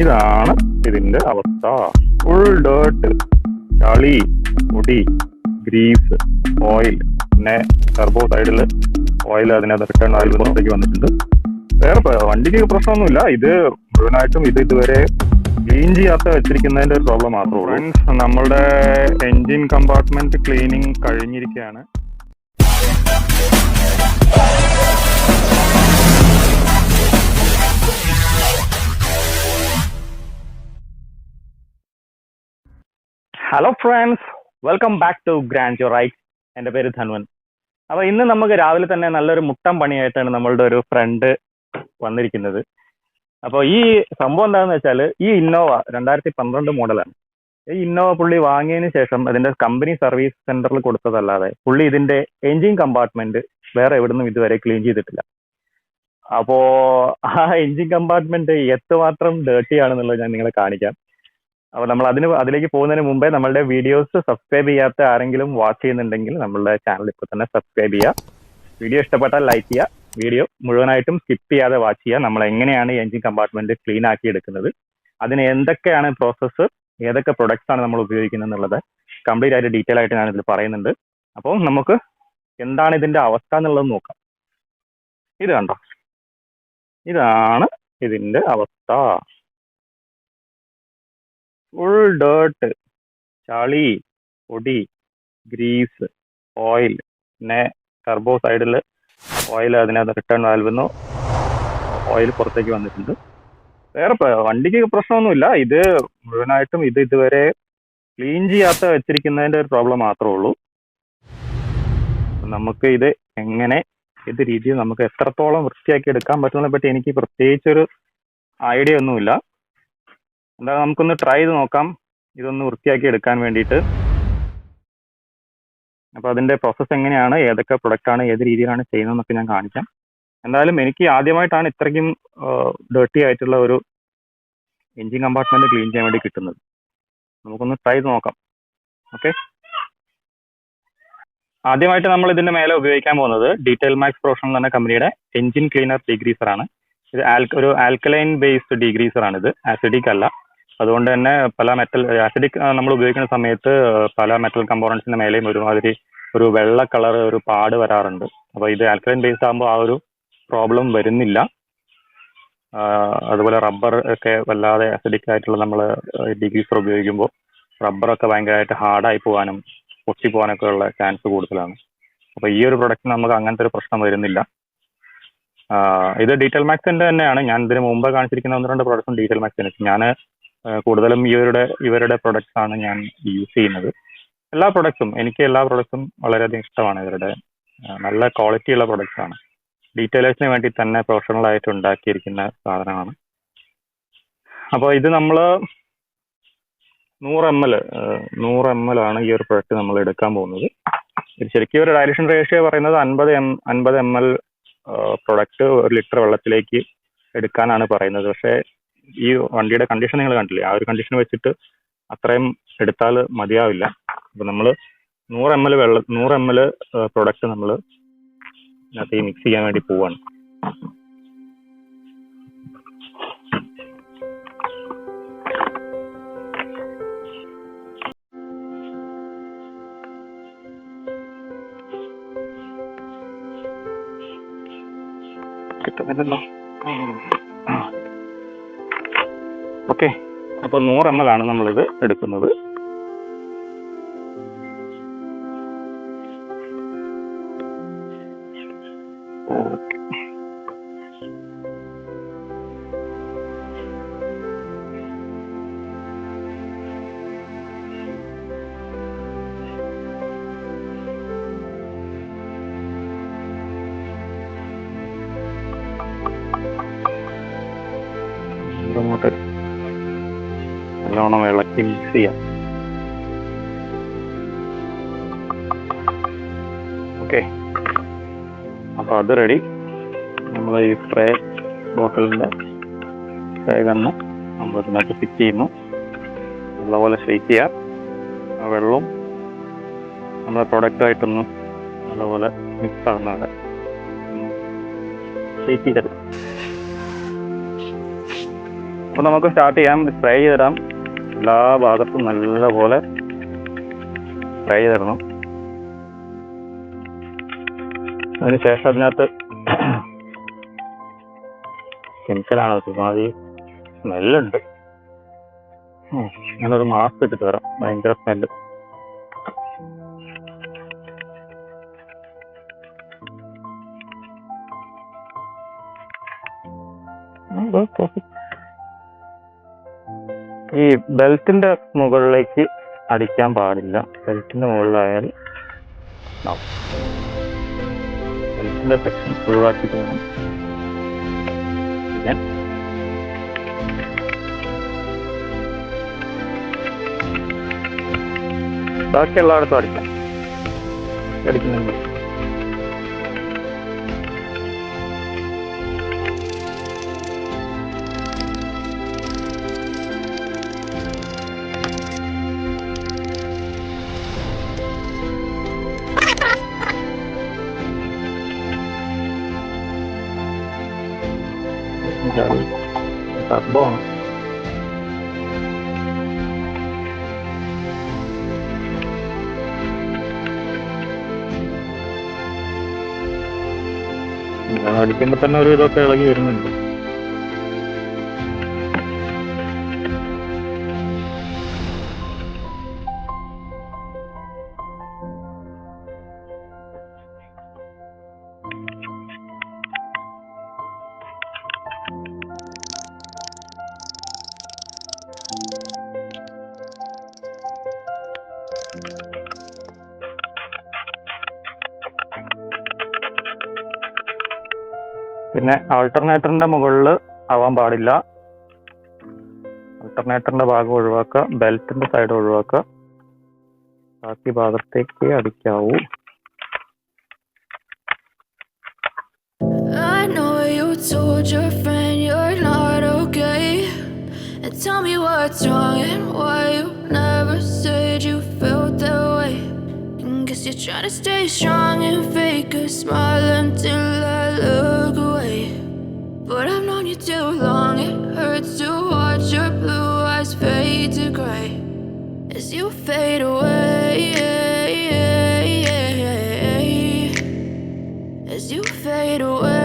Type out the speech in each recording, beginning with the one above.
ഇതാണ് ഇതിന്റെ അവസ്ഥ. ഫുൾ ഡേർട്ട്, ചളി, പൊടി, ഗ്രീസ്, ഓയിൽ, പിന്നെ ടർബോ സൈഡിൽ ഓയിൽ അതിനകത്ത് റിട്ടേൺ ഓയിൽ പുറത്തേക്ക് വന്നിട്ടുണ്ട്. വേറെ വണ്ടിക്ക് പ്രശ്നമൊന്നുമില്ല. ഇത് മുഴുവനായിട്ടും ഇതുവരെ ക്ലീൻ ചെയ്യാത്ത വെച്ചിരിക്കുന്നതിന്റെ ഒരു പ്രോബ്ലം മാത്രമേ ഉള്ളൂ. നമ്മളുടെ എൻജിൻ കമ്പാർട്ട്മെന്റ് ക്ലീനിങ് കഴിഞ്ഞിരിക്കുകയാണ്. Hello friends, welcome back to grand right. എൻ്റെ പേര് ധൻവൻ. അപ്പോൾ ഇന്ന് നമുക്ക് രാവിലെ തന്നെ നല്ലൊരു മുട്ടം പണിയായിട്ടാണ് നമ്മളുടെ ഒരു ഫ്രണ്ട് വന്നിരിക്കുന്നത്. അപ്പോൾ ഈ സംഭവം എന്താണെന്ന് വെച്ചാൽ, ഈ ഇന്നോവ 2012 മോഡലാണ്. ഈ ഇന്നോവ പുള്ളി വാങ്ങിയതിന് ശേഷം അതിൻ്റെ കമ്പനി സർവീസ് സെൻറ്ററിൽ കൊടുത്തതല്ലാതെ പുള്ളി ഇതിൻ്റെ എൻജിൻ കമ്പാർട്ട്മെൻറ്റ് വേറെ എവിടുന്നും ഇതുവരെ ക്ലീൻ ചെയ്തിട്ടില്ല. അപ്പോൾ ആ എൻജിൻ കമ്പാർട്ട്മെൻറ്റ് എത്രമാത്രം ഡേർട്ടി ആണെന്നുള്ളത് ഞാൻ നിങ്ങളെ കാണിക്കാം. അപ്പോൾ നമ്മൾ അതിലേക്ക് പോകുന്നതിന് മുമ്പേ നമ്മളുടെ വീഡിയോസ് സബ്സ്ക്രൈബ് ചെയ്യാത്ത ആരെങ്കിലും വാച്ച് ചെയ്യുന്നുണ്ടെങ്കിൽ നമ്മളുടെ ചാനൽ ഇപ്പോൾ തന്നെ സബ്സ്ക്രൈബ് ചെയ്യുക. വീഡിയോ ഇഷ്ടപ്പെട്ടാൽ ലൈക്ക് ചെയ്യുക. വീഡിയോ മുഴുവനായിട്ടും സ്കിപ്പ് ചെയ്യാതെ വാച്ച് ചെയ്യുക. നമ്മൾ എങ്ങനെയാണ് ഈ എൻജിൻ കമ്പാർട്ട്മെന്റ് ക്ലീൻ ആക്കി എടുക്കുന്നത്, അതിന് എന്തൊക്കെയാണ് പ്രോസസ്സ്, ഏതൊക്കെ പ്രൊഡക്ട്സ് ആണ് നമ്മൾ ഉപയോഗിക്കുന്നത് എന്നുള്ളത് കംപ്ലീറ്റ് ആയിട്ട് ഡീറ്റെയിൽ ആയിട്ട് ഞാനിതിൽ പറയുന്നുണ്ട്. അപ്പോൾ നമുക്ക് എന്താണ് ഇതിന്റെ അവസ്ഥ എന്നുള്ളത് നോക്കാം. ഇത് കണ്ടോ, ഇതാണ് ഇതിന്റെ അവസ്ഥ. ഫുൾ ഡേർട്ട്, ചളി, പൊടി, ഗ്രീസ്, ഓയിൽ, പിന്നെ ടർബോ സൈഡിൽ ഓയിൽ അതിനകത്ത് റിട്ടേൺ വാൽവെന്ന് ഓയിൽ പുറത്തേക്ക് വന്നിട്ടുണ്ട്. വേറെ വണ്ടിക്ക് പ്രശ്നമൊന്നുമില്ല. ഇത് മുഴുവനായിട്ടും ഇതുവരെ ക്ലീൻ ചെയ്യാത്ത വെച്ചിരിക്കുന്നതിന്റെ ഒരു പ്രോബ്ലം മാത്രമേ ഉള്ളൂ. നമുക്ക് ഇത് എങ്ങനെ, ഏത് രീതിയിൽ നമുക്ക് എത്രത്തോളം വൃത്തിയാക്കി എടുക്കാൻ പറ്റുന്നതിനെ പറ്റി എനിക്ക് പ്രത്യേകിച്ചൊരു ഐഡിയ ഒന്നുമില്ല. എന്തായാലും നമുക്കൊന്ന് ട്രൈ ചെയ്ത് നോക്കാം ഇതൊന്ന് വൃത്തിയാക്കി എടുക്കാൻ വേണ്ടിയിട്ട്. അപ്പോൾ അതിൻ്റെ പ്രോസസ്സ് എങ്ങനെയാണ്, ഏതൊക്കെ പ്രൊഡക്റ്റാണ്, ഏത് രീതിയിലാണ് ചെയ്യുന്നതെന്നൊക്കെ ഞാൻ കാണിക്കാം. എന്തായാലും എനിക്ക് ആദ്യമായിട്ടാണ് ഇത്രയ്ക്കും ഡേർട്ടി ആയിട്ടുള്ള ഒരു എൻജിൻ കമ്പാർട്ട്മെന്റ് ക്ലീൻ ചെയ്യാൻ വേണ്ടി കിട്ടുന്നത്. നമുക്കൊന്ന് ട്രൈ ചെയ്ത് നോക്കാം. ഓക്കെ, ആദ്യമായിട്ട് നമ്മൾ ഇതിന്റെ മേലെ ഉപയോഗിക്കാൻ പോകുന്നത് ഡീറ്റെയിൽ മാക്സ് പ്രൊഫഷണൽ എന്ന കമ്പനിയുടെ എൻജിൻ ക്ലീനർ ഡീഗ്രീസർ ആണ്. ഇത് ഒരു ആൽക്കലൈൻ ബേസ്ഡ് ഡീഗ്രീസർ ആണ്. ഇത് ആസിഡിക് അല്ല. അതുകൊണ്ട് തന്നെ പല ആസിഡിക് നമ്മൾ ഉപയോഗിക്കുന്ന സമയത്ത് പല മെറ്റൽ കമ്പോണൻസിന്റെ മേലെയും ഒരുമാതിരി ഒരു വെള്ള കളർ ഒരു പാട് വരാറുണ്ട്. അപ്പോൾ ഇത് ആൽക്കലൈൻ ബേസ്ഡ് ആകുമ്പോൾ ആ ഒരു പ്രോബ്ലം വരുന്നില്ല. അതുപോലെ റബ്ബർ ഒക്കെ വല്ലാതെ ആസിഡിക് ആയിട്ടുള്ള നമ്മൾ ഡീഗ്രീസർ ഉപയോഗിക്കുമ്പോൾ റബ്ബറൊക്കെ ഭയങ്കരമായിട്ട് ഹാർഡായി പോകാനും പൊട്ടിപ്പോകാനൊക്കെ ഉള്ള ചാൻസ് കൂടുതലാണ്. അപ്പോൾ ഈ ഒരു പ്രൊഡക്റ്റിന് നമുക്ക് അങ്ങനത്തെ ഒരു പ്രശ്നം വരുന്നില്ല. ഇത് ഡീറ്റെയിൽ മാക്സിന്റെ തന്നെയാണ്. ഞാൻ ഇതിന് മുമ്പ് കാണിച്ചിരിക്കുന്ന 1-2 പ്രൊഡക്ട്സും ഡീറ്റെയിൽ മാക്സിന്. ഞാൻ കൂടുതലും ഇവരുടെ പ്രൊഡക്ട്സ് ആണ് ഞാൻ യൂസ് ചെയ്യുന്നത്. എനിക്ക് എല്ലാ പ്രൊഡക്ട്സും വളരെയധികം ഇഷ്ടമാണ്. ഇവരുടെ നല്ല ക്വാളിറ്റി ഉള്ള പ്രൊഡക്ട്സ് ആണ്. ഡീറ്റെയിലേഴ്സിന് വേണ്ടി തന്നെ പ്രൊഫഷണൽ ആയിട്ട് ഉണ്ടാക്കിയിരിക്കുന്ന സാധനമാണ്. അപ്പോൾ ഇത് നമ്മൾ 100 ml ആണ് ഈ ഒരു പ്രൊഡക്റ്റ് നമ്മൾ എടുക്കാൻ പോകുന്നത്. ശരിക്കും ഒരു ഡയലൂഷൻ റേഷ്യോ പറയുന്നത് 50 ml പ്രൊഡക്റ്റ് 1 ലിറ്റർ വെള്ളത്തിലേക്ക് എടുക്കാനാണ് പറയുന്നത്. പക്ഷേ ഈ വണ്ടിയുടെ കണ്ടീഷൻ നിങ്ങൾ കണ്ടില്ലേ, ആ ഒരു കണ്ടീഷൻ വെച്ചിട്ട് അത്രയും എടുത്താൽ മതിയാവില്ല. അപ്പോൾ നമ്മൾ 100 ml പ്രൊഡക്റ്റ് നമ്മൾ ഇതിനകത്ത് മിക്സ് ചെയ്യാൻ വേണ്ടി പോവാണ്. കിട്ടുന്നില്ലല്ലോ. ഓക്കെ, അപ്പോൾ 100 ml ആണ് നമ്മളിത് എടുക്കുന്നത്. അങ്ങോട്ട് നല്ലോണം ഇളക്കി മിക്സ് ചെയ്യാം. ഓക്കെ, അപ്പോൾ അത് റെഡി. നമ്മൾ ഈ സ്പ്രേ ബോട്ടിലിൻ്റെ സ്പ്രേ ഗണ്ണ് നമ്മൾ ഇതിനകത്ത് ഫിറ്റ് ചെയ്യുന്നു. നല്ലപോലെ ഷെയ്ക്ക് ചെയ്യാം. ആ വെള്ളവും നമ്മുടെ പ്രൊഡക്റ്റായിട്ടൊന്ന് നല്ലപോലെ മിക്സ് ആകുന്നതാണ് ഷെയ്ക്ക് ചെയ്തെടുക്കും. അപ്പോൾ നമുക്ക് സ്റ്റാർട്ട് ചെയ്യാം. സ്പ്രേ ചെയ്തിടാം. എല്ലാ ഭാഗത്തും നല്ലപോലെ സ്പ്രേ ചെയ്തിടണം. അതിനുശേഷം അതിനകത്ത് കെമിക്കലാണ് ഒരുമാതിരി സ്മെല്ലുണ്ട്. ഞാനൊരു മാസ്ക് ഇട്ടിട്ട് വരാം. ഭയങ്കര സ്മെല്ല്. ഈ ബെൽറ്റിന്റെ മുകളിലേക്ക് അടിക്കാൻ പാടില്ല. ബെൽറ്റിന്റെ മുകളിലായാൽ ബെൽറ്റിന്റെ സെക്ഷൻ ഒഴിവാക്കി പോകണം. ബാക്കി എല്ലായിടത്തും അടിക്കാം. അടിക്കുന്നുണ്ട്. സംഭവമാണ്. അടിക്കുമ്പോ തന്നെ ഒരു ഇതൊക്കെ ഇളകി വരുന്നുണ്ട്. പിന്നെ ആൾട്ടർനേറ്ററിന്റെ മുകളിൽ ആവാൻ പാടില്ല. ആൾട്ടർനേറ്ററിന്റെ ഭാഗം ഒഴിവാക്കുക. ബെൽറ്റിന്റെ സൈഡ് ഒഴിവാക്കുക. ബാക്കി ഭാഗത്തേക്ക് അടിക്കാവൂ. Tell me what's wrong and why you never said you felt that way. Guess you're trying to stay strong and fake a smile until I look away. But I've known you too long, it hurts to watch your blue eyes fade to grey as you fade away, as you fade away.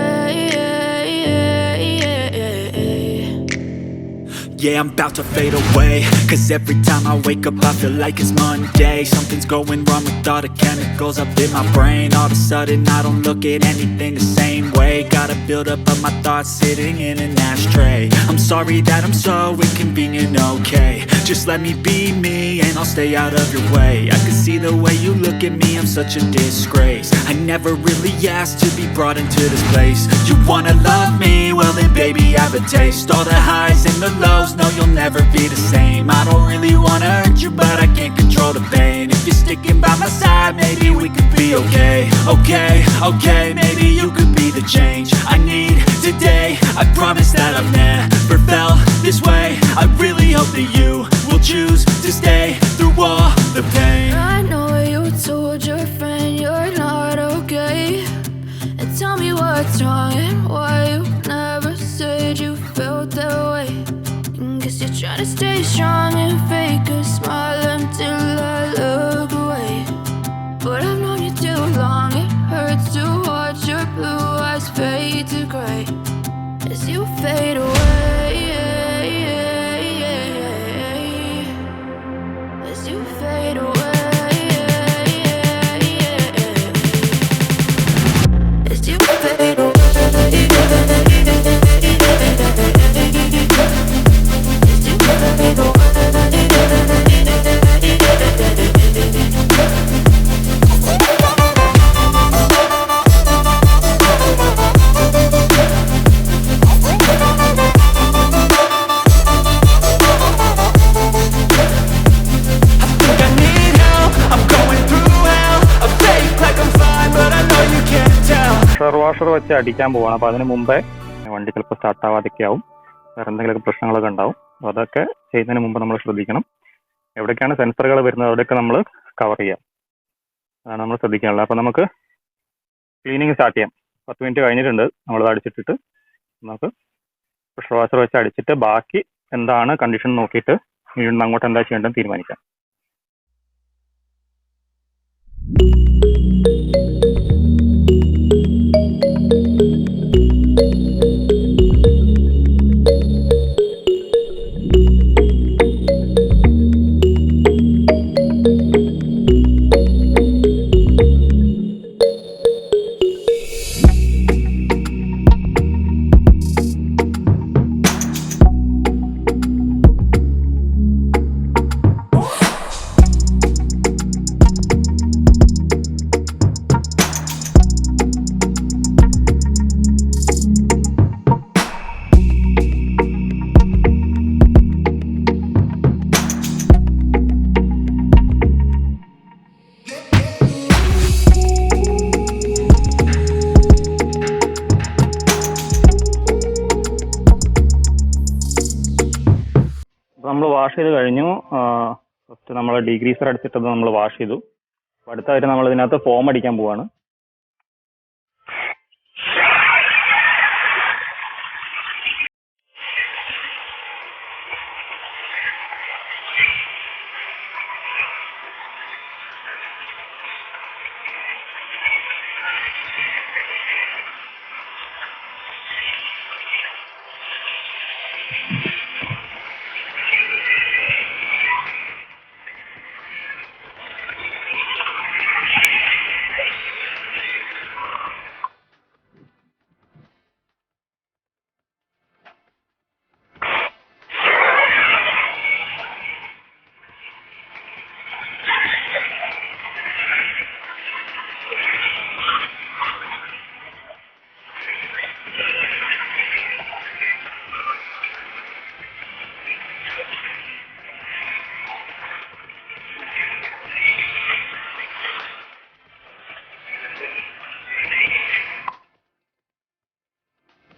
Yeah, I'm about to fade away, 'cause every time I wake up I feel like it's Monday. Something's going wrong with all the chemicals up in my brain. All of a sudden I don't look at anything the same way. Gotta build up of my thoughts sitting in an ashtray. I'm sorry that I'm so inconvenient, okay. Just let me be me and I'll stay out of your way. I can see the way you look at me, I'm such a disgrace. I never really asked to be brought into this place. You wanna love me? Well then baby I have a taste. All the highs and the lows, no you'll never be the same. I don't really wanna hurt you but I can't control the pain. If you're sticking by my side maybe we could be okay. Okay, maybe you could be the change I need today. I promise that I've never felt this way. I really hope that you will choose to stay through all the pain. I know you told your friend you're not okay, and tell me what's wrong and why you never said you felt that way. Guess you're trying to stay strong and fake a smile until I look away. But I've known you too long, it hurts to watch your blue eyes fade to grey as you fade away, as you fade away, as you fade away. Washer വെച്ച് അടിക്കാൻ പോവാണ്. അപ്പോൾ അതിന് മുമ്പേ വണ്ടി ചിലപ്പോൾ start ആവാതൊക്കെ ആവും. വേറെ എന്തെങ്കിലുമൊക്കെ പ്രശ്നങ്ങളൊക്കെ ഉണ്ടാവും. അപ്പോൾ അതൊക്കെ ചെയ്യുന്നതിന് മുമ്പ് നമ്മൾ ശ്രദ്ധിക്കണം. എവിടേക്കാണ് സെൻസറുകൾ വരുന്നത് അവിടെയൊക്കെ നമ്മൾ കവർ ചെയ്യാം. അതാണ് നമ്മൾ ശ്രദ്ധിക്കാനുള്ളത്. അപ്പോൾ നമുക്ക് ക്ലീനിങ് സ്റ്റാർട്ട് ചെയ്യാം. 10 മിനിറ്റ് കഴിഞ്ഞിട്ടുണ്ട്. നമ്മളത് അടിച്ചിട്ടിട്ട് നമുക്ക് പ്രഷർ വാഷർ വെച്ച് അടിച്ചിട്ട് ബാക്കി എന്താണ് കണ്ടീഷൻ നോക്കിയിട്ട് വീണ്ടും അങ്ങോട്ട് എന്താ ചെയ്യേണ്ടതെന്ന് തീരുമാനിക്കാം. നമ്മൾ വാഷ് ചെയ്ത് കഴിഞ്ഞു. ഫസ്റ്റ് നമ്മൾ ഡീഗ്രീസർ അടിച്ചിട്ടത് നമ്മൾ വാഷ് ചെയ്തു. അടുത്തായിട്ട് നമ്മൾ ഇതിനകത്ത് ഫോം അടിക്കാൻ പോവാണ്.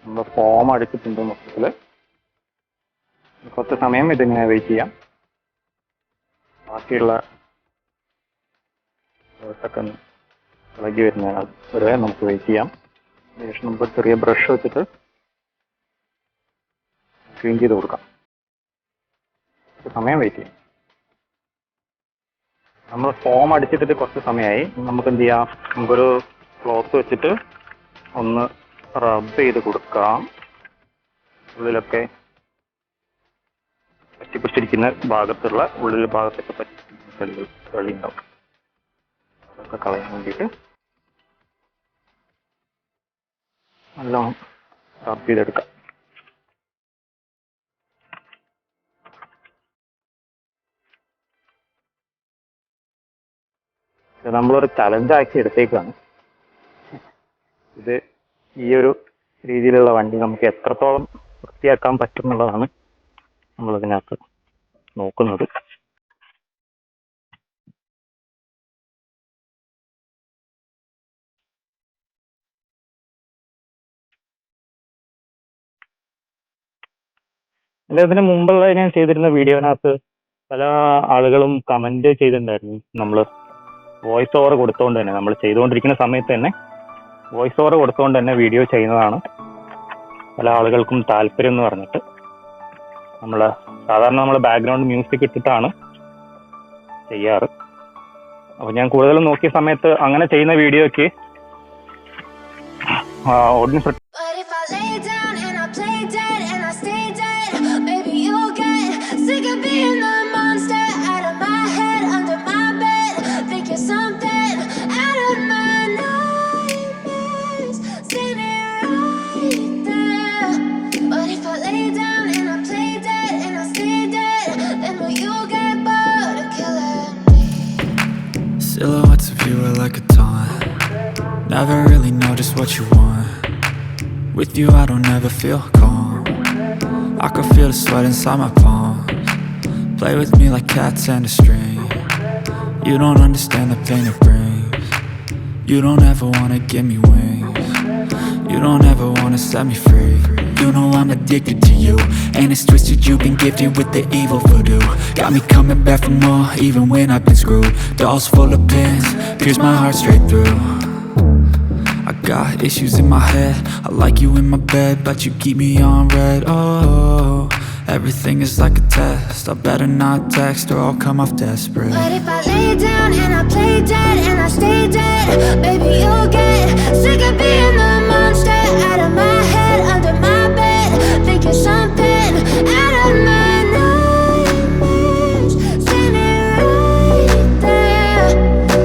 നമ്മൾ ഫോം അടിച്ചിട്ടുണ്ട് മൊത്തത്തില്. കുറച്ച് സമയം ഇതിങ്ങനെ വെയിറ്റ് ചെയ്യാം. ബാക്കിയുള്ള ഒക്കെ ഇളകി വരുന്നതിനാൽ വരെ നമുക്ക് വെയിറ്റ് ചെയ്യാം. ശേഷം നമുക്ക് ചെറിയ ബ്രഷ് വെച്ചിട്ട് ക്ലീൻ ചെയ്ത് കൊടുക്കാം. കുറച്ച് സമയം വെയിറ്റ് ചെയ്യാം. നമ്മൾ ഫോം അടിച്ചിട്ട് കുറച്ച് സമയമായി. നമുക്ക് എന്ത് ചെയ്യാം, നമുക്കൊരു ക്ലോത്ത് വെച്ചിട്ട് ഒന്ന് റബ്ബ് ചെയ്ത് കൊടുക്കാം. ഉള്ളിലൊക്കെ പറ്റിപ്പിടിച്ചിരിക്കുന്ന ഭാഗത്തുള്ള ഉള്ളിൽ ഭാഗത്തൊക്കെ ചെളി ഉണ്ടാവും. അതൊക്കെ കളയാൻ വേണ്ടിയിട്ട് നല്ലോണം റബ്ബ് ചെയ്തെടുക്കാം. നമ്മളൊരു ചലഞ്ചാക്കി എടുത്തേക്കാണ്. ഇത് ഈ ഒരു രീതിയിലുള്ള വണ്ടി നമുക്ക് എത്രത്തോളം വൃത്തിയാക്കാൻ പറ്റും എന്നുള്ളതാണ് നമ്മളിതിനകത്ത് നോക്കുന്നത്. ഇതിന് മുമ്പുള്ള ഞാൻ ചെയ്തിരുന്ന വീഡിയോനകത്ത് പല ആളുകളും കമന്റ് ചെയ്തിട്ടുണ്ടായിരുന്നു. നമ്മൾ വോയിസ് ഓവർ കൊടുത്തുകൊണ്ട് തന്നെ, നമ്മൾ ചെയ്തുകൊണ്ടിരിക്കുന്ന സമയത്ത് തന്നെ വോയിസ് ഓവർ കൊടുത്തുകൊണ്ട് തന്നെ വീഡിയോ ചെയ്യുന്നതാണ് പല ആളുകൾക്കും താല്പര്യം എന്ന് പറഞ്ഞിട്ട്. സാധാരണ നമ്മൾ ബാക്ക്ഗ്രൗണ്ട് മ്യൂസിക് ഇട്ടിട്ടാണ് ചെയ്യാറ്. അപ്പോൾ ഞാൻ കൂടുതലും നോക്കിയ സമയത്ത് അങ്ങനെ ചെയ്യുന്ന വീഡിയോയ്ക്ക് audience Silhouettes of you are like a taunt. Never really know just what you want. With you I don't ever feel calm. I can feel the sweat inside my palms. Play with me like cats and a string. You don't understand the pain it brings. You don't ever wanna give me wings. You don't ever wanna set me free. You know I'm addicted to you, and it's twisted, you've been gifted with the evil voodoo. Got me coming back for more, even when I've been screwed. Dolls full of pins, pierce my heart straight through. I got issues in my head, I like you in my bed, but you keep me on red. Oh, Everything is like a test. I better not text or I'll come off desperate. But if I lay down and I play dead and I stay dead, baby, you'll get sick of being the monster out of my head, under my bed, thinking something out of my nightmares, standing right there.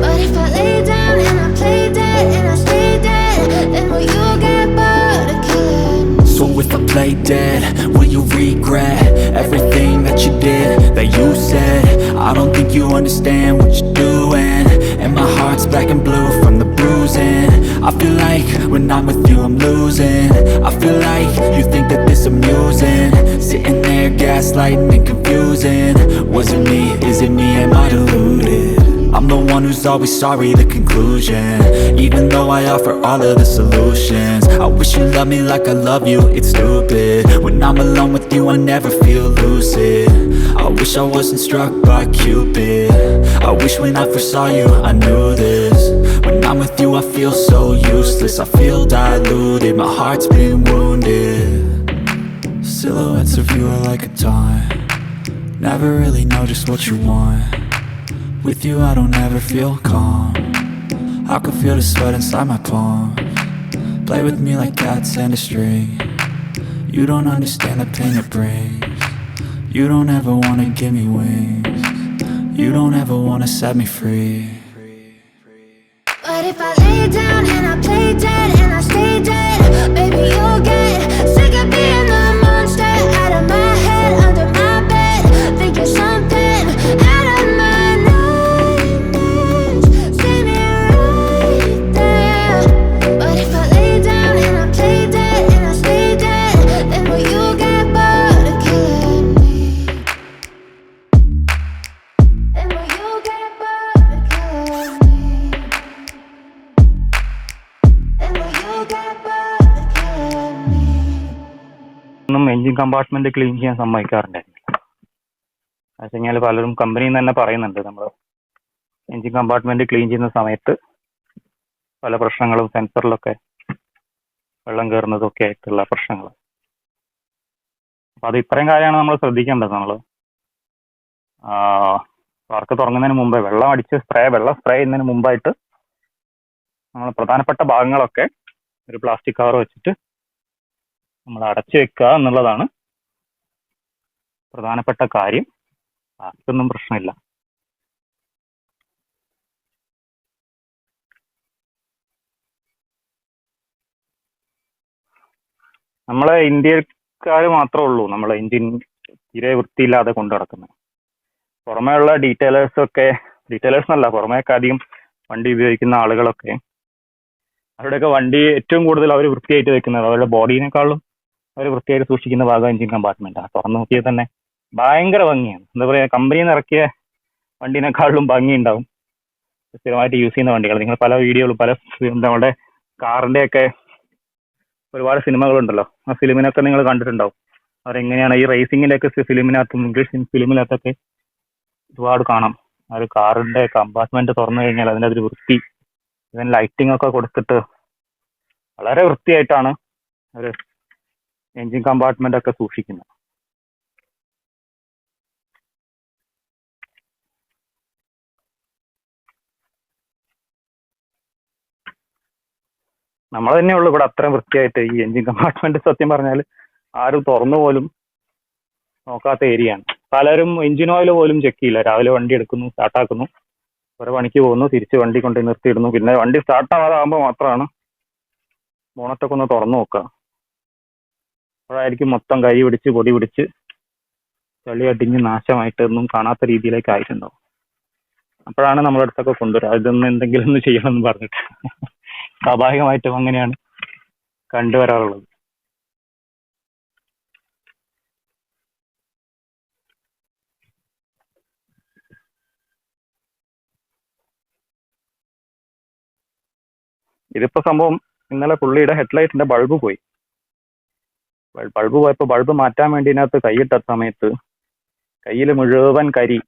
But if I lay down and I play dead and I stay dead, then will you get bored of killing me? So if I play dead, will you regret everything that you did, that you said? I don't think you understand what you're doing, and my heart's black and blue from the bruising. I feel like when I'm with you I'm losing. I feel like you think that this amusing, sitting there gaslighting and confusing. Was it me? Is it me? Am I deluded? I'm the one who's always sorry, the conclusion, even though I offer all of the solutions. I wish you loved me like I love you, it's stupid. When I'm alone with you I never feel lucid. I wish I wasn't struck by Cupid. I wish when I first saw you I knew this. When I'm with you I feel so useless, I feel diluted, my heart's been wounded. Silhouettes of you are like a taunt, never really know just what you want. With you I don't ever feel calm, I can feel the sweat inside my palm. Play with me like cats and a string. You don't understand the pain it brings. You don't ever wanna give me wings. You don't ever wanna set me free. But if I lay down and I play dead and I stay dead, baby, you'll get sick of being the monster out of my head, under my bed, thinking something out of my nightmares, standing right there. But if I lay down and I play dead and I stay dead, then will you get bored of killing me? Then will you get bored of killing me? ഒന്നും engine compartment clean ചെയ്യാൻ സമ്മതിക്കാറുണ്ടായിരുന്നില്ല. എന്ന് വെച്ച് കഴിഞ്ഞാൽ പലരും കമ്പനിയിൽ നിന്ന് തന്നെ പറയുന്നുണ്ട്, നമ്മൾ എഞ്ചിൻ കമ്പാർട്ട്മെന്റ് ക്ലീൻ ചെയ്യുന്ന സമയത്ത് പല പ്രശ്നങ്ങളും, സെൻസറിലൊക്കെ വെള്ളം കയറുന്നതും ഒക്കെ ആയിട്ടുള്ള പ്രശ്നങ്ങൾ. അപ്പൊ അത് ഇത്രയും കാര്യമാണ് നമ്മൾ ശ്രദ്ധിക്കേണ്ടത്. നമ്മൾ വർക്ക് തുടങ്ങുന്നതിന് മുമ്പേ വെള്ളം സ്പ്രേ ചെയ്യുന്നതിന് മുമ്പായിട്ട് നമ്മൾ പ്രധാനപ്പെട്ട ഭാഗങ്ങളൊക്കെ ഒരു പ്ലാസ്റ്റിക് കവർ വെച്ചിട്ട് നമ്മൾ അടച്ചു വെക്കുക എന്നുള്ളതാണ് പ്രധാനപ്പെട്ട കാര്യം. ബാക്കിയൊന്നും പ്രശ്നമില്ല. നമ്മളെ ഇന്ത്യക്കാർ മാത്രമേ ഉള്ളൂ നമ്മൾ എഞ്ചിൻ തീരെ വൃത്തിയില്ലാതെ കൊണ്ടു നടക്കുന്നത്. പുറമേ ഉള്ള ഡീറ്റെയിലേഴ്സ് എന്നല്ല, പുറമേയൊക്കെ അധികം വണ്ടി ഉപയോഗിക്കുന്ന ആളുകളൊക്കെ അവരുടെയൊക്കെ വണ്ടി ഏറ്റവും കൂടുതൽ അവർ വൃത്തിയായിട്ട് വെക്കുന്നത്, അവരുടെ ബോഡീനേക്കാളും അവർ വൃത്തിയായിട്ട് സൂക്ഷിക്കുന്ന ഭാഗം എഞ്ചിൻ കമ്പാർട്ട്മെന്റാണ്. തുറന്നു നോക്കിയാൽ തന്നെ ഭയങ്കര ഭംഗിയാണ്. എന്താ പറയുക, കമ്പനിയിൽ നിന്ന് ഇറക്കിയ വണ്ടീനേക്കാളും ഭംഗി ഉണ്ടാവും സ്ഥിരമായിട്ട് യൂസ് ചെയ്യുന്ന വണ്ടികൾ. നിങ്ങൾ പല വീഡിയോകളും നമ്മുടെ കാറിന്റെ ഒക്കെ ഒരുപാട് സിനിമകളുണ്ടല്ലോ, ആ ഫിലിമിനൊക്കെ നിങ്ങൾ കണ്ടിട്ടുണ്ടാവും. അവരെങ്ങനെയാണ് ഈ റേസിങ്ങിന്റെ ഒക്കെ ഫിലിമിനകത്തും ഇംഗ്ലീഷ് ഫിലിമിനകത്തൊക്കെ ഒരുപാട് കാണാം. ആ ഒരു കാറിന്റെ കമ്പാർട്ട്മെന്റ് തുറന്നു കഴിഞ്ഞാൽ അതിൻ്റെ ഒരു വൃത്തി, ഇതിന് ലൈറ്റിംഗ് ഒക്കെ കൊടുത്തിട്ട് വളരെ വൃത്തിയായിട്ടാണ് ഒരു എഞ്ചിൻ കമ്പാർട്ട്മെന്റ് ഒക്കെ സൂക്ഷിക്കുന്നത്. നമ്മൾ തന്നെയുള്ളൂ ഇവിടെ അത്രയും വൃത്തിയായിട്ട് ഈ എഞ്ചിൻ കമ്പാർട്ട്മെന്റ് സത്യം പറഞ്ഞാൽ ആരും തുറന്നു പോലും നോക്കാത്ത ഏരിയയാണ്. പലരും എഞ്ചിൻ ഓയിൽ പോലും ചെക്ക് ചെയ്യില്ല. രാവിലെ വണ്ടി എടുക്കുന്നു, സ്റ്റാർട്ടാക്കുന്നു, ഒരു പണിക്ക് പോകുന്നു, തിരിച്ച് വണ്ടി കൊണ്ട് നിർത്തിയിടുന്നു. പിന്നെ വണ്ടി സ്റ്റാർട്ടാവാതാകുമ്പോൾ മാത്രമാണ് ബോണറ്റൊക്കെ ഒന്ന് തുറന്നു നോക്കുക. അപ്പോഴായിരിക്കും മൊത്തം കരി പിടിച്ച് പൊടി പിടിച്ച് ചളി അടിഞ്ഞ് നാശമായിട്ട് ഒന്നും കാണാത്ത രീതിയിലേക്ക് ആയിട്ടുണ്ടാവും. അപ്പോഴാണ് നമ്മുടെ അടുത്തൊക്കെ കൊണ്ടുവരിക, ഇതൊന്നും എന്തെങ്കിലും ഒന്ന് ചെയ്യണമെന്ന് പറഞ്ഞിട്ട്. സ്വാഭാവികമായിട്ടും അങ്ങനെയാണ് കണ്ടുവരാറുള്ളത്. ഇതിപ്പോ സംഭവം ഇന്നലെ പുള്ളിയുടെ ഹെഡ്ലൈറ്റിന്റെ ബൾബ് പോയി. ബൾബ് പോയപ്പോൾ ബൾബ് മാറ്റാൻ വേണ്ടി ഇതിനകത്ത് കൈയിട്ട സമയത്ത് കയ്യിൽ മുഴുവൻ കരി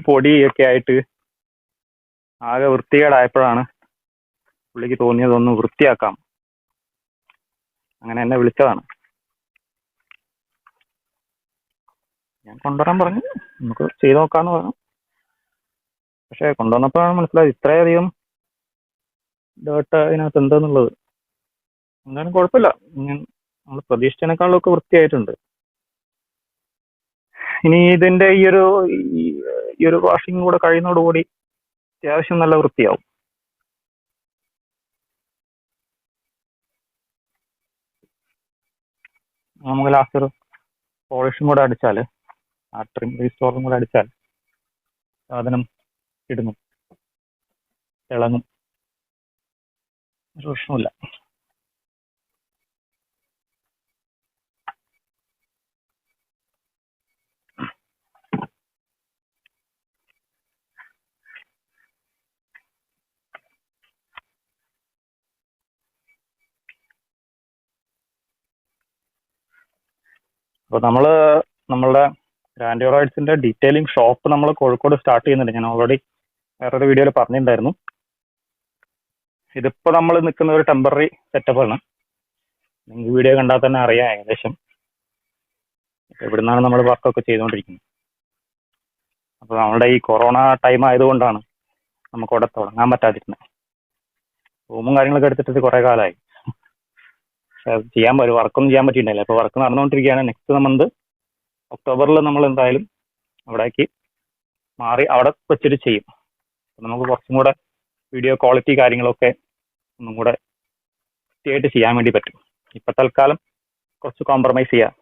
പൊടിയൊക്കെ ആയിട്ട് ആകെ വൃത്തികേടായപ്പോഴാണ് പുള്ളിക്ക് തോന്നിയതൊന്ന് വൃത്തിയാക്കാം. അങ്ങനെ എന്നെ വിളിച്ചതാണ്. ഞാൻ കൊണ്ടുവരാൻ പറഞ്ഞു, നമുക്ക് ചെയ്ത് നോക്കാമെന്ന് പറഞ്ഞു. പക്ഷെ കൊണ്ടുവന്നപ്പോഴാണ് മനസ്സിലായത് ഇത്രയധികം ഡേർട്ട് അതിനകത്ത് എന്താന്നുള്ളത്. എന്നാലും കുഴപ്പമില്ല, നമ്മൾ പ്രതീക്ഷിച്ചതിനേക്കാളൊക്കെ വൃത്തിയായിട്ടുണ്ട്. ഇനി ഇതിന്റെ ഈ ഒരു വാഷിംഗ് കൂടെ കഴിയുന്നതോടുകൂടി അത്യാവശ്യം നല്ല വൃത്തിയാവും. നമുക്ക് ലാസ്റ്റ് ഒരു പോളിഷും കൂടെ അടിച്ചാൽ, ആ ട്രിം റീസ്റ്റോറും കൂടെ അടിച്ചാൽ സാധനം ഇടുന്നു, തിളങ്ങും, ഒരു പ്രശ്നമില്ല. അപ്പോൾ നമ്മളുടെ ഗ്രാൻഡ് റൈഡ്സിന്റെ ഡീറ്റെയിലിംഗ് ഷോപ്പ് നമ്മൾ കോഴിക്കോട് സ്റ്റാർട്ട് ചെയ്യുന്നുണ്ട്. ഞാൻ ഓൾറെഡി വേറൊരു വീഡിയോയിൽ പറഞ്ഞിട്ടുണ്ടായിരുന്നു. ഇതിപ്പോൾ നമ്മൾ നിൽക്കുന്ന ഒരു ടെമ്പററി സെറ്റപ്പാണ്. നിങ്ങൾക്ക് വീഡിയോ കണ്ടാൽ തന്നെ അറിയാം ഏകദേശം ഇവിടുന്നാണ് നമ്മൾ വർക്കൊക്കെ ചെയ്തുകൊണ്ടിരിക്കുന്നത്. അപ്പോൾ നമ്മുടെ ഈ കൊറോണ ടൈം ആയതുകൊണ്ടാണ് നമുക്ക് അവിടെ തുടങ്ങാൻ പറ്റാതിരുന്നത്. റൂമും കാര്യങ്ങളൊക്കെ എടുത്തിട്ട് കുറേ കാലമായി. പക്ഷെ അത് വർക്കൊന്നും ചെയ്യാൻ പറ്റിയിട്ടുണ്ടായില്ല. അപ്പോൾ വർക്ക് നടന്നുകൊണ്ടിരിക്കുകയാണ്. നെക്സ്റ്റ് മന്ത് ഒക്ടോബറിൽ നമ്മൾ എന്തായാലും അവിടേക്ക് മാറി അവിടെ വെച്ചിട്ട് ചെയ്യും. അപ്പോൾ നമുക്ക് കുറച്ചും കൂടെ വീഡിയോ ക്വാളിറ്റി കാര്യങ്ങളൊക്കെ ഒന്നും കൂടെ വൃത്തിയായിട്ട് ചെയ്യാൻ വേണ്ടി പറ്റും. ഇപ്പം തൽക്കാലം കുറച്ച് കോംപ്രമൈസ് ചെയ്യാം.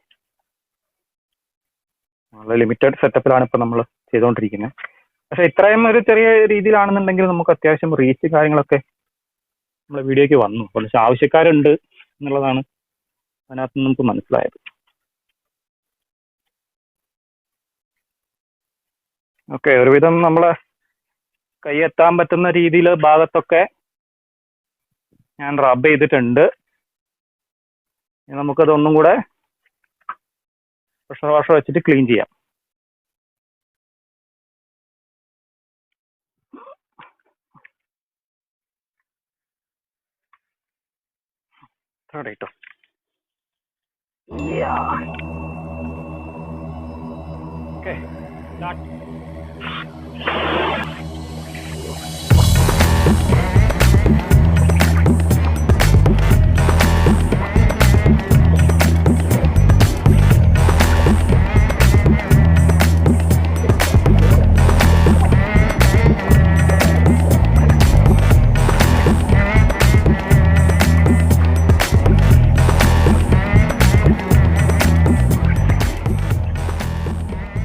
നമ്മൾ ലിമിറ്റഡ് സെറ്റപ്പിലാണ് ഇപ്പം നമ്മൾ ചെയ്തുകൊണ്ടിരിക്കുന്നത്. പക്ഷെ ഇത്രയും ഒരു ചെറിയ രീതിയിലാണെന്നുണ്ടെങ്കിൽ നമുക്ക് അത്യാവശ്യം റീച്ച് കാര്യങ്ങളൊക്കെ നമ്മളെ വീഡിയോയ്ക്ക് വന്നു. കുറച്ച് ആവശ്യക്കാരുണ്ട് എന്നുള്ളതാണ് അതിനകത്ത് നമുക്ക് മനസ്സിലായത്. ഓക്കെ, ഒരുവിധം നമ്മളെ കൈ എത്താൻ പറ്റുന്ന രീതിയിൽ ഭാഗത്തൊക്കെ ഞാൻ റബ്ബ് ചെയ്തിട്ടുണ്ട്. നമുക്കത് ഒന്നും കൂടെ പ്രഷർ വാഷർ വെച്ചിട്ട് ക്ലീൻ ചെയ്യാം. കേട്ടോ, ഓക്കെ സ്റ്റാർട്ട്.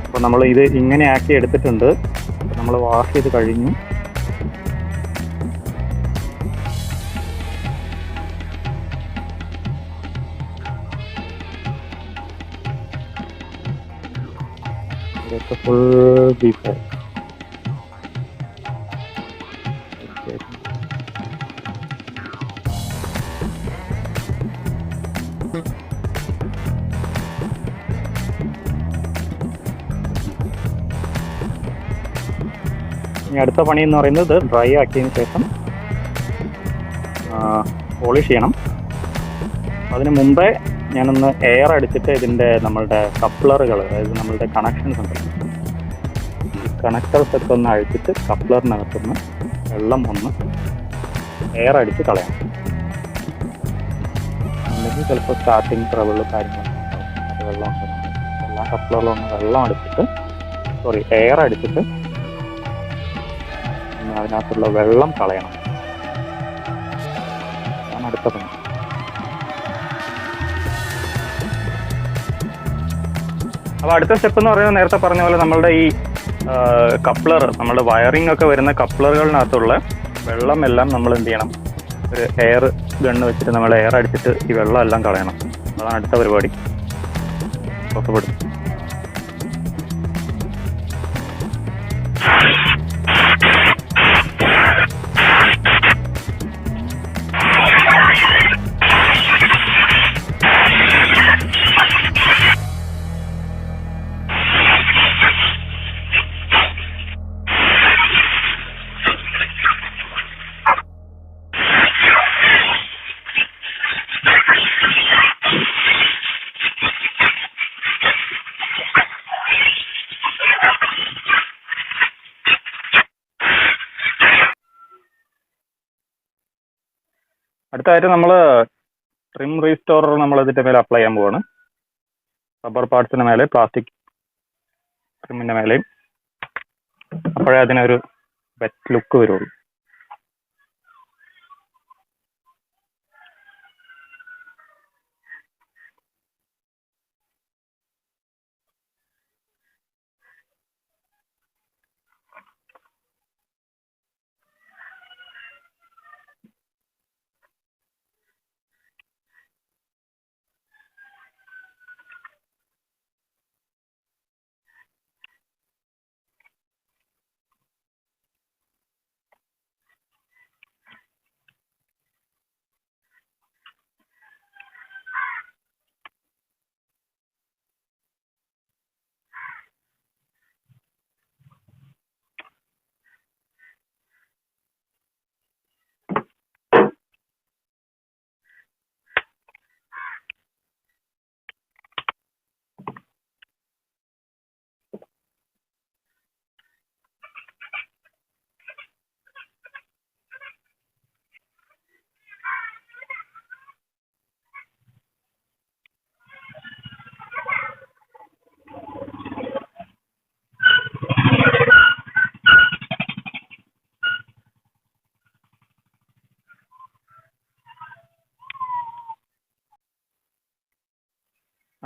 അപ്പോൾ നമ്മൾ ഇത് ഇങ്ങനെ ആക്കി എടുത്തിട്ടുണ്ട്. നമ്മൾ വാഷ് ചെയ്ത് കഴിഞ്ഞു. ഇതൊക്കെ ഫുൾ ഡീപ്പായി. ഇനി അടുത്ത പണി എന്ന് പറയുന്നത് ഡ്രൈ ആക്കിയതിന് ശേഷം പോളിഷ് ചെയ്യണം. അതിന് മുമ്പേ ഞാനൊന്ന് എയർ അടിച്ചിട്ട് ഇതിൻ്റെ നമ്മളുടെ കപ്ലറുകൾ, അതായത് നമ്മളുടെ കണക്ഷൻസ് ഉണ്ട്, ഈ കണക്ടേഴ്സ് ഒക്കെ ഒന്ന് അഴിച്ചിട്ട് കപ്ലറിനകത്തുനിന്ന് വെള്ളം ഒന്ന് എയർ അടിച്ച് കളയണം. അല്ലെങ്കിൽ ചിലപ്പോൾ സ്റ്റാർട്ടിങ് ട്രബിൾ കാര്യങ്ങളൊക്കെ അത് വെള്ളം ഉണ്ടെന്നുണ്ട്. എല്ലാ കപ്ലറിലും ഒന്ന് വെള്ളം അടിച്ചിട്ട് എയർ അടിച്ചിട്ട് അതിനകത്തുള്ള വെള്ളം കളയണം. അതാണ് അടുത്ത പണി. അപ്പോൾ അടുത്ത സ്റ്റെപ്പ് എന്ന് പറയുന്നത് നേരത്തെ പറഞ്ഞ പോലെ നമ്മളുടെ ഈ കപ്ലർ, നമ്മുടെ വയറിംഗ് ഒക്കെ വരുന്ന കപ്ലറുകളിനകത്തുള്ള വെള്ളം എല്ലാം നമ്മൾ എന്ത് ചെയ്യണം, ഒരു എയർ ഗണ്ണ് വെച്ചിട്ട് നമ്മൾ എയർ അടിച്ചിട്ട് ഈ വെള്ളം എല്ലാം കളയണം. അതാണ് അടുത്ത പരിപാടി. പുറത്തുപെടും. അടുത്തായിട്ട് നമ്മൾ ട്രിം റീസ്റ്റോറർ നമ്മൾ ഇതിന്റെ മേലെ അപ്ലൈ ചെയ്യാൻ പോവാണ്. റബ്ബർ പാർട്സിന് മേലെ പ്ലാസ്റ്റിക് ട്രിമ്മിന്റെ മേലെയും. അപ്പോഴേ അതിനൊരു വെറ്റ് ലുക്ക് വരുള്ളൂ.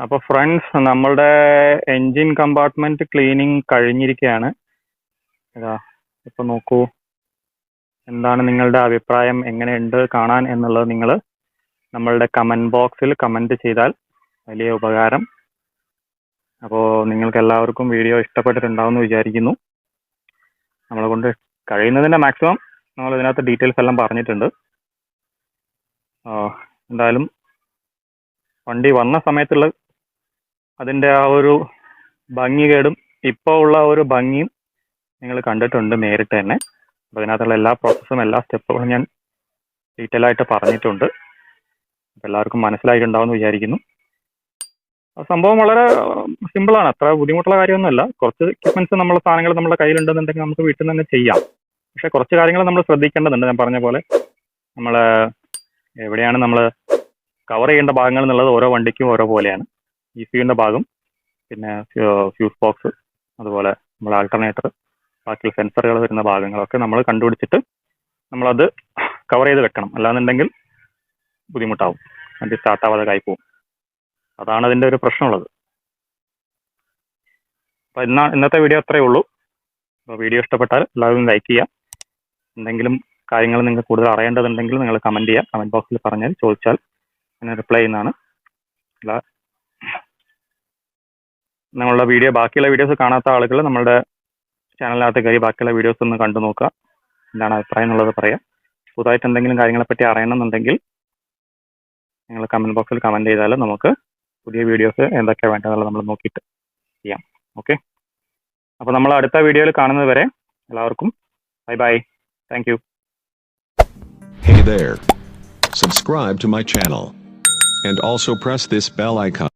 അപ്പോൾ ഫ്രണ്ട്സ്, നമ്മളുടെ എൻജിൻ കമ്പാർട്ട്മെന്റ് ക്ലീനിങ് കഴിഞ്ഞിരിക്കുകയാണ്. ഇതാ ഇപ്പൊ നോക്കൂ, എന്താണ് നിങ്ങളുടെ അഭിപ്രായം, എങ്ങനെയുണ്ട് കാണാൻ എന്നുള്ളത് നിങ്ങൾ നമ്മളുടെ കമന്റ് ബോക്സിൽ കമന്റ് ചെയ്താൽ വലിയ ഉപകാരം. അപ്പോൾ നിങ്ങൾക്ക് എല്ലാവർക്കും വീഡിയോ ഇഷ്ടപ്പെട്ടിട്ടുണ്ടാവും എന്ന് വിചാരിക്കുന്നു. നമ്മളെ കൊണ്ട് കഴിയുന്നതിന്റെ മാക്സിമം നമ്മൾ ഇതിനകത്ത് ഡീറ്റെയിൽസ് എല്ലാം പറഞ്ഞിട്ടുണ്ട്. എന്തായാലും വണ്ടി വന്ന സമയത്തുള്ള അതിൻ്റെ ആ ഒരു ഭംഗികേടും ഇപ്പോൾ ഉള്ള ഒരു ഭംഗിയും നിങ്ങൾ കണ്ടിട്ടുണ്ട് നേരിട്ട് തന്നെ. അപ്പോൾ അതിനകത്തുള്ള എല്ലാ പ്രോസസ്സും എല്ലാ സ്റ്റെപ്പുകളും ഞാൻ ഡീറ്റെയിൽ ആയിട്ട് പറഞ്ഞിട്ടുണ്ട്. അപ്പോൾ എല്ലാവർക്കും മനസ്സിലായിട്ടുണ്ടാവുമെന്ന് വിചാരിക്കുന്നു. സംഭവം വളരെ സിമ്പിളാണ്, അത്ര ബുദ്ധിമുട്ടുള്ള കാര്യമൊന്നുമല്ല. കുറച്ച് എക്യുപ്മെന്റ്സ് നമ്മുടെ സാധനങ്ങൾ നമ്മുടെ കയ്യിലുണ്ടെന്നുണ്ടെങ്കിൽ നമുക്ക് വീട്ടിൽ നിന്ന് തന്നെ ചെയ്യാം. പക്ഷെ കുറച്ച് കാര്യങ്ങൾ നമ്മൾ ശ്രദ്ധിക്കേണ്ടതുണ്ട്. ഞാൻ പറഞ്ഞ പോലെ നമ്മൾ എവിടെയാണ് നമ്മൾ കവർ ചെയ്യേണ്ട ഭാഗങ്ങൾ എന്നുള്ളത് ഓരോ വണ്ടിക്കും ഓരോ പോലെയാണ്. ECUവിൻ്റെ ഭാഗം, പിന്നെ ഫ്യൂസ് ബോക്സ്, അതുപോലെ നമ്മൾ ആൾട്ടർനേറ്റർ, ബാക്കി സെൻസറുകൾ വരുന്ന ഭാഗങ്ങളൊക്കെ നമ്മൾ കണ്ടുപിടിച്ചിട്ട് നമ്മളത് കവർ ചെയ്ത് വെക്കണം. അല്ലാന്നുണ്ടെങ്കിൽ ബുദ്ധിമുട്ടാവും, വണ്ടി സ്റ്റാർട്ടാവാതെ കായി പോകും. അതാണ് അതിൻ്റെ ഒരു പ്രശ്നമുള്ളത്. അപ്പോൾ ഇന്നത്തെ വീഡിയോ അത്രയേ ഉള്ളൂ. അപ്പോൾ വീഡിയോ ഇഷ്ടപ്പെട്ടാൽ എല്ലാവരും ലൈക്ക് ചെയ്യുക. എന്തെങ്കിലും കാര്യങ്ങൾ നിങ്ങൾക്ക് കൂടുതൽ അറിയേണ്ടതുണ്ടെങ്കിൽ നിങ്ങൾ കമൻറ്റ് ചെയ്യുക. കമൻറ്റ് ബോക്സിൽ പറഞ്ഞാൽ ചോദിച്ചാൽ ഞാൻ റിപ്ലൈ ചെയ്യുന്നതാണ്. അല്ല, നമ്മളുടെ വീഡിയോ ബാക്കിയുള്ള വീഡിയോസ് കാണാത്ത ആളുകൾ നമ്മളുടെ ചാനലിനകത്ത് കയറി ബാക്കിയുള്ള വീഡിയോസ് ഒന്ന് കണ്ടു നോക്കുക. എന്താണ് അഭിപ്രായം എന്നുള്ളത് പറയാം. പുതുതായിട്ട് എന്തെങ്കിലും കാര്യങ്ങളെപ്പറ്റി അറിയണമെന്നുണ്ടെങ്കിൽ നിങ്ങൾ കമൻറ്റ് ബോക്സിൽ കമൻറ്റ് ചെയ്താൽ നമുക്ക് പുതിയ വീഡിയോസ് എന്തൊക്കെയാണ് വേണ്ടതെന്നുള്ളത് നമ്മൾ നോക്കിയിട്ട് ചെയ്യാം. ഓക്കെ, അപ്പോൾ നമ്മൾ അടുത്ത വീഡിയോയിൽ കാണുന്നത് വരെ എല്ലാവർക്കും bye bye. Thank you. Hey there. Subscribe to my channel. And also press this bell icon.